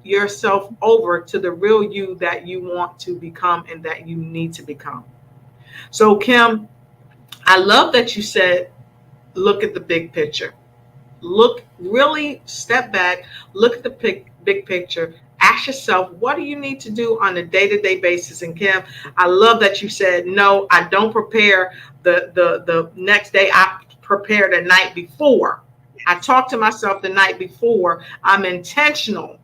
yourself over to the real you that you want to become and that you need to become. So, Kim, I love that you said, look at the big picture. Really step back, look at the big picture, ask yourself, what do you need to do on a day-to-day basis? And Kim, I love that you said, no, I don't prepare the next day. I prepare the night before. I talk to myself the night before. I'm intentionally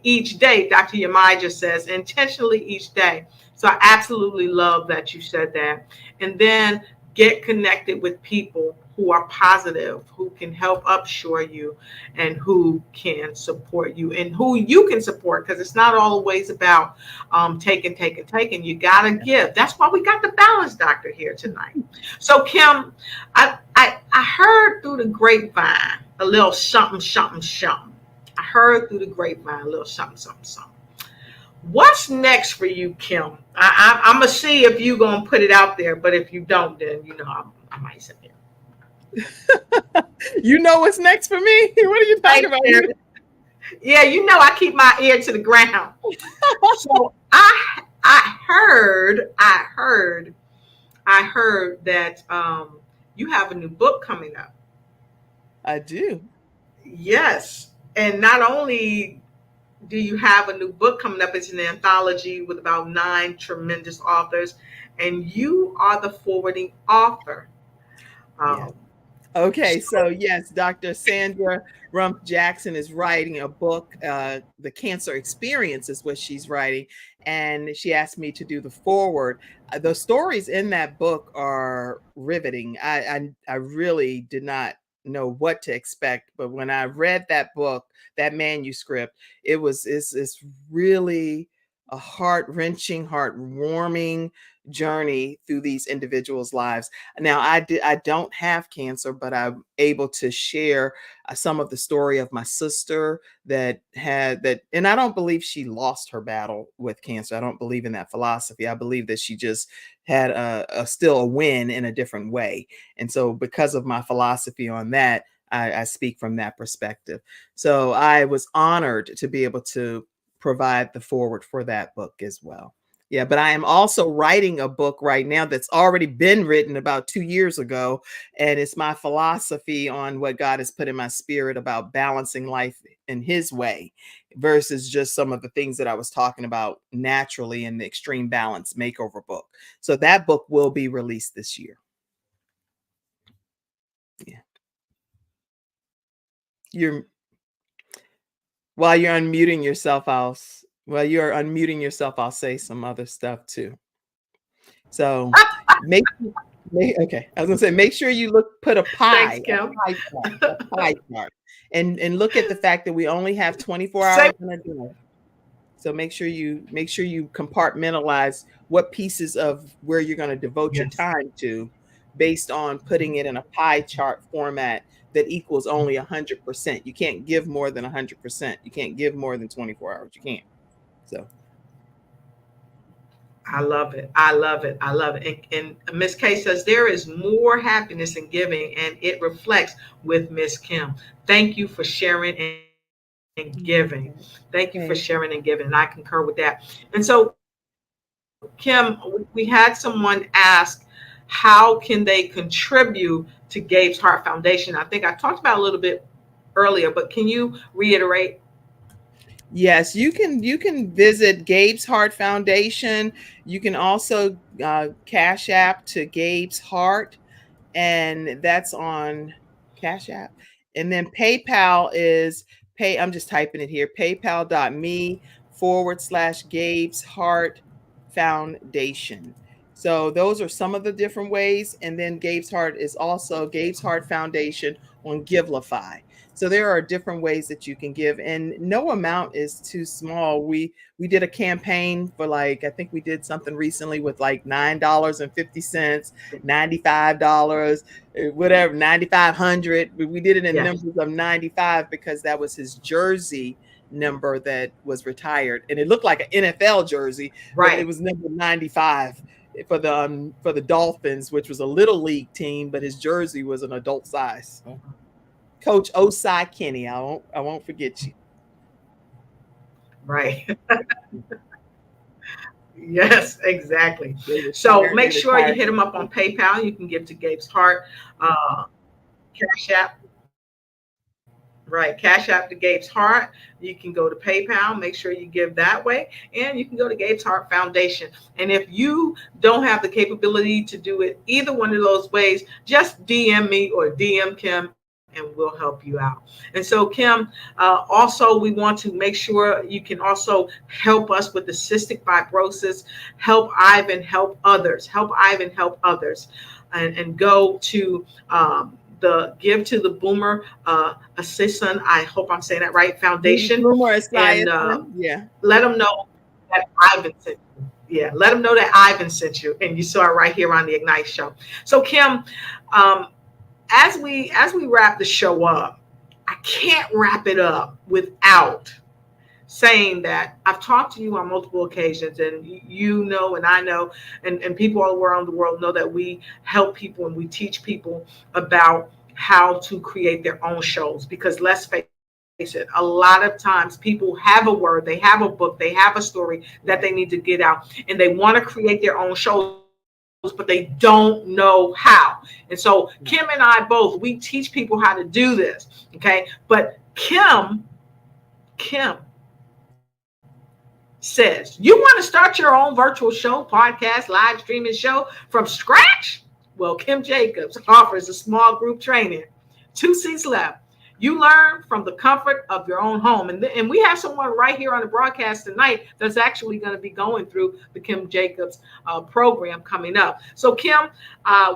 each day. Dr. Yamai just says intentionally each day. So I absolutely love that you said that. And then get connected with people who are positive, who can help upshore you, and who can support you, and who you can support, because it's not always about taking. You got to give. That's why we got the balance doctor here tonight. So Kim, I heard through the grapevine a little something. I heard through the grapevine a little something. What's next for you, Kim? I'm going to see if you're going to put it out there, but if you don't, then, I might say it. You know what's next for me? What are you talking about? Yeah, I keep my ear to the ground. So I heard that you have a new book coming up. I do. Yes. And not only do you have a new book coming up, it's an anthology with about 9 tremendous authors, and you are the forwarding author. Yeah. Okay, so yes, Dr. Sandra Rump Jackson is writing a book. The Cancer Experience is what she's writing, and she asked me to do the forward. The stories in that book are riveting. I really did not know what to expect, but when I read that book, that manuscript, it's really a heart-wrenching, heart-warming journey through these individuals' lives. Now, I don't have cancer, but I'm able to share some of the story of my sister that had that, and I don't believe she lost her battle with cancer. I don't believe in that philosophy. I believe that she just had still a win in a different way. And so because of my philosophy on that, I speak from that perspective. So I was honored to be able to provide the forward for that book as well. Yeah, but I am also writing a book right now that's already been written about 2 years ago. And it's my philosophy on what God has put in my spirit about balancing life in his way versus just some of the things that I was talking about naturally in the Extreme Balance Makeover book. So that book will be released this year. Yeah. While you're unmuting yourself, I'll say some other stuff too. So make sure you put a pie, Thanks, a pie chart, and look at the fact that we only have 24 hours in a day. So make sure you compartmentalize what pieces of where you're going to devote your time to based on putting it in a pie chart format that equals only 100%. You can't give more than 100%. You can't give more than 24 hours. You can't. So. I love it. And Miss K says there is more happiness in giving, and it reflects with Miss Kim. Thank you for sharing and giving. Thank you for sharing and giving. And I concur with that. And so, Kim, we had someone ask, how can they contribute to Gabe's Heart Foundation? I think I talked about it a little bit earlier, but can you reiterate? Yes, you can visit Gabe's Heart Foundation. You can also Cash App to Gabe's Heart, and that's on Cash App. And then PayPal is I'm just typing it here, paypal.me/Gabe's Heart Foundation. So those are some of the different ways. And then Gabe's Heart is also Gabe's Heart Foundation on Givelify. So there are different ways that you can give, and no amount is too small. We did a campaign for I think we did something recently with $9.50, $95, whatever, 9,500. We did it in numbers of 95 because that was his jersey number that was retired, and it looked like an NFL jersey, right? But it was number 95 for the Dolphins, which was a little league team, but his jersey was an adult size. Coach Osai Kenny, I won't forget you. Right. Yes, exactly. So make sure you hit him up on PayPal. You can give to Gabe's Heart, Cash App. Right. Cash App to Gabe's Heart. You can go to PayPal. Make sure you give that way. And you can go to Gabe's Heart Foundation. And if you don't have the capability to do it either one of those ways, just DM me or DM Kim and we'll help you out. And so, Kim, also, we want to make sure you can also help us with the cystic fibrosis. Help Ivan help others. Help Ivan help others. And go to the Give to the Boomer Assistant, I hope I'm saying that right, Foundation. Boomer And yeah. let them know that Ivan sent you. Yeah, let them know that Ivan sent you. And you saw it right here on the Ignite Show. So, Kim, as we wrap the show up, I can't wrap it up without saying that I've talked to you on multiple occasions, and you know, and I know, and people all around the world know that we help people and we teach people about how to create their own shows. Because let's face it, a lot of times people have a word, they have a book, they have a story that they need to get out, and they want to create their own shows, but they don't know how. And so Kim and I both, we teach people how to do this. Okay. But Kim says, you want to start your own virtual show, podcast, live streaming show from scratch? Well, Kim Jacobs offers a small group training, 2 seats left. You learn from the comfort of your own home. And we have someone right here on the broadcast tonight that's actually going to be going through the Kim Jacobs program coming up. So, Kim,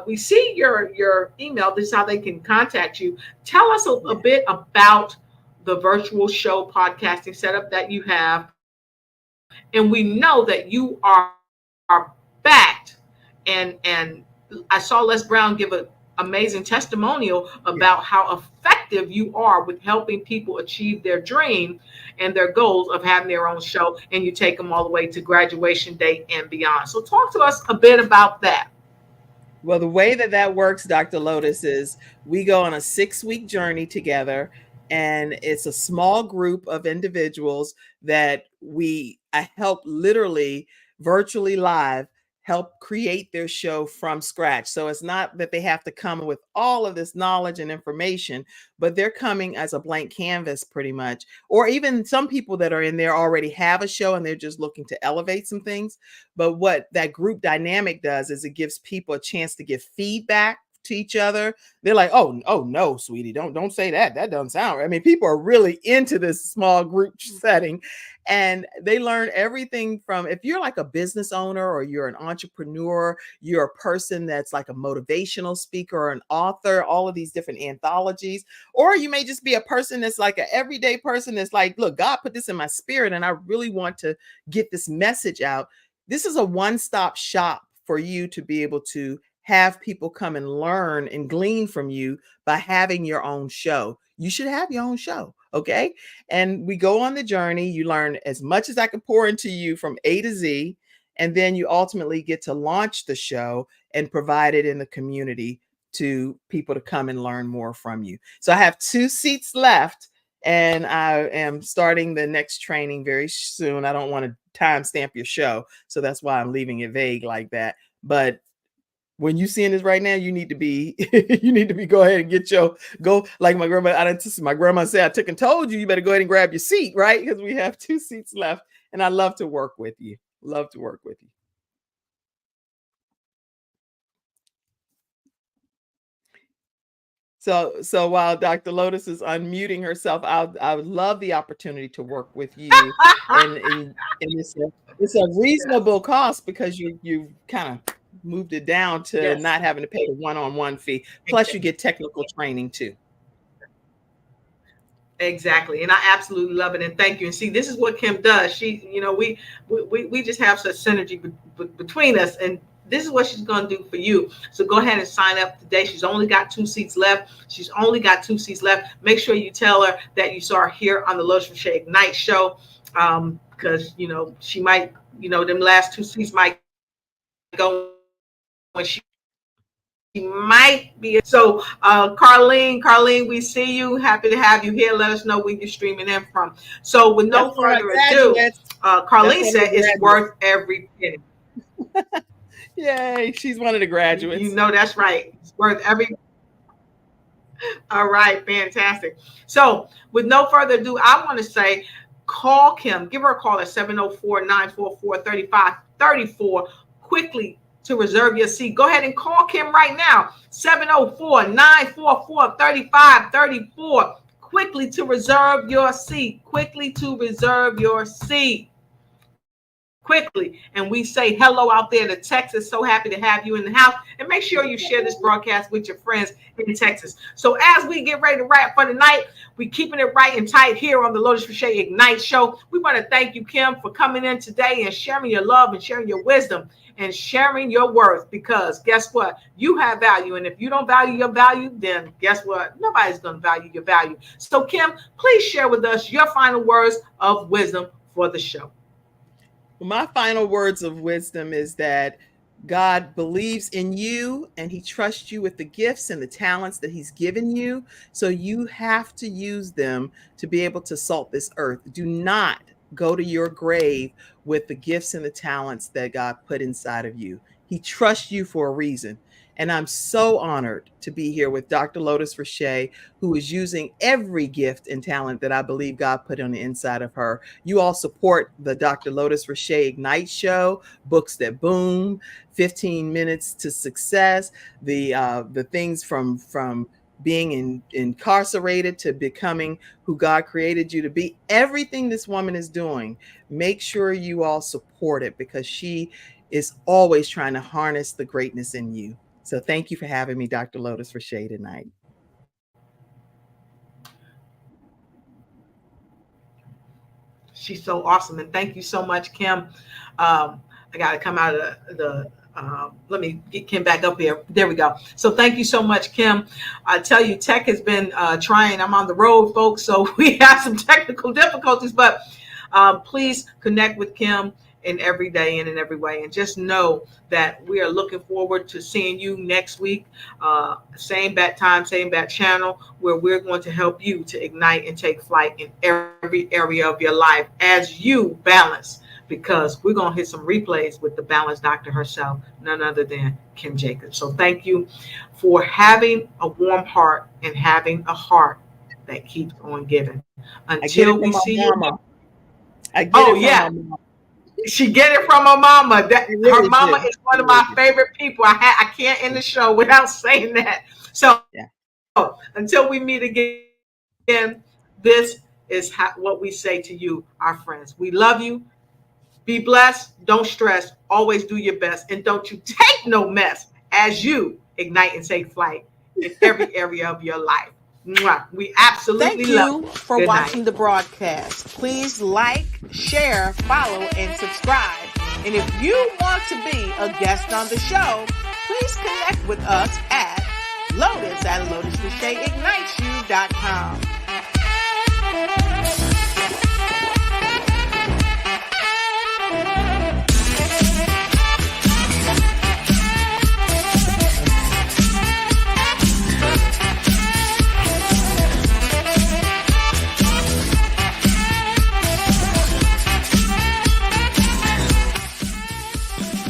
we see your email. This is how they can contact you. Tell us a bit about the virtual show podcasting setup that you have. And we know that you are backed. And I saw Les Brown give an amazing testimonial about how effective you are with helping people achieve their dream and their goals of having their own show. And you take them all the way to graduation day and beyond. So talk to us a bit about that. Well, the way that works, Dr. Lotus, is we go on a 6-week journey together. And it's a small group of individuals that I help literally virtually live, help create their show from scratch. So it's not that they have to come with all of this knowledge and information, but they're coming as a blank canvas pretty much. Or even some people that are in there already have a show and they're just looking to elevate some things. But what that group dynamic does is it gives people a chance to give feedback to each other. They're like, oh no, sweetie, don't say that. That doesn't sound right. I mean, people are really into this small group setting, and they learn everything from, if you're like a business owner or you're an entrepreneur, you're a person that's like a motivational speaker or an author, all of these different anthologies, or you may just be a person that's like an everyday person that's like, look, God put this in my spirit and I really want to get this message out. This is a one-stop shop for you to be able to have people come and learn and glean from you by having your own show. You should have your own show. Okay. And we go on the journey. You learn as much as I can pour into you from A to Z. And then you ultimately get to launch the show and provide it in the community to people to come and learn more from you. So I have 2 seats left and I am starting the next training very soon. I don't want to timestamp your show, so that's why I'm leaving it vague like that. But when you seeing this right now, you need to be, go ahead and go like my grandma said, I took and told you, you better go ahead and grab your seat, right? Because we have 2 seats left and I love to work with you. Love to work with you. So while Dr. Lotus is unmuting herself, I would love the opportunity to work with you. and it's a reasonable cost because you kind of moved it down to not having to pay the one-on-one fee. Plus you get technical training too. Exactly. And I absolutely love it. And thank you. And see, this is what Kim does. She, we just have such synergy between us. And this is what she's going to do for you. So go ahead and sign up today. She's only got 2 seats left. Make sure you tell her that you saw her here on the Lotus Riche Ignite show. Because, she might, them last 2 seats might go when she might be. So Carlene, we see you. Happy to have you here. Let us know where you're streaming in from. So with no further ado, Carlene said it's worth every penny. Yay, she's one of the graduates. That's right. It's worth every. All right, fantastic. So with no further ado, I want to say, call Kim. Give her a call at 704-944-3534 quickly to reserve your seat. Go ahead and call Kim right now, 704-944-3534. Quickly to reserve your seat. Quickly to reserve your seat. Quickly. And we say hello out there to Texas. So happy to have you in the house. And make sure you share this broadcast with your friends in Texas. So as we get ready to wrap for the night, we're keeping it right and tight here on the Lotus Riche Ignite Show. We want to thank you, Kim, for coming in today and sharing your love and sharing your wisdom and sharing your worth, because guess what? You have value. And if you don't value your value, then guess what? Nobody's going to value your value. So Kim, please share with us your final words of wisdom for the show. My final words of wisdom is that God believes in you and he trusts you with the gifts and the talents that he's given you. So you have to use them to be able to salt this earth. Do not go to your grave with the gifts and the talents that God put inside of you. He trusts you for a reason. And I'm so honored to be here with Dr. Lotus Riche, who is using every gift and talent that I believe God put on the inside of her. You all support the Dr. Lotus Riche Ignite Show, Books That Boom, 15 Minutes to Success, the things from being incarcerated to becoming who God created you to be. Everything this woman is doing, make sure you all support it, because she is always trying to harness the greatness in you. So thank you for having me, Dr. Lotus Riche, tonight. She's so awesome. And thank you so much, Kim. I got to come out of let me get Kim back up here. There we go. So thank you so much, Kim. I tell you, tech has been trying. I'm on the road, folks, so we have some technical difficulties, but please connect with Kim in every day and in every way. And just know that we are looking forward to seeing you next week. Same bat time, same bat channel, where we're going to help you to ignite and take flight in every area of your life as you balance, because we're going to hit some replays with the balance doctor herself, none other than Kim Jacobs. So thank you for having a warm heart and having a heart that keeps on giving. Until we see you. Oh, yeah. She get it from her mama. Her mama is one of my favorite people. I can't end the show without saying that. So until we meet again, this is what we say to you, our friends. We love you. Be blessed. Don't stress. Always do your best. And don't you take no mess as you ignite and take flight in every area of your life. Mwah. We absolutely love you. Thank you for watching the broadcast. Please like, share, follow, and subscribe. And if you want to be a guest on the show, please connect with us at Lotus at lotusricheignitesyou.com.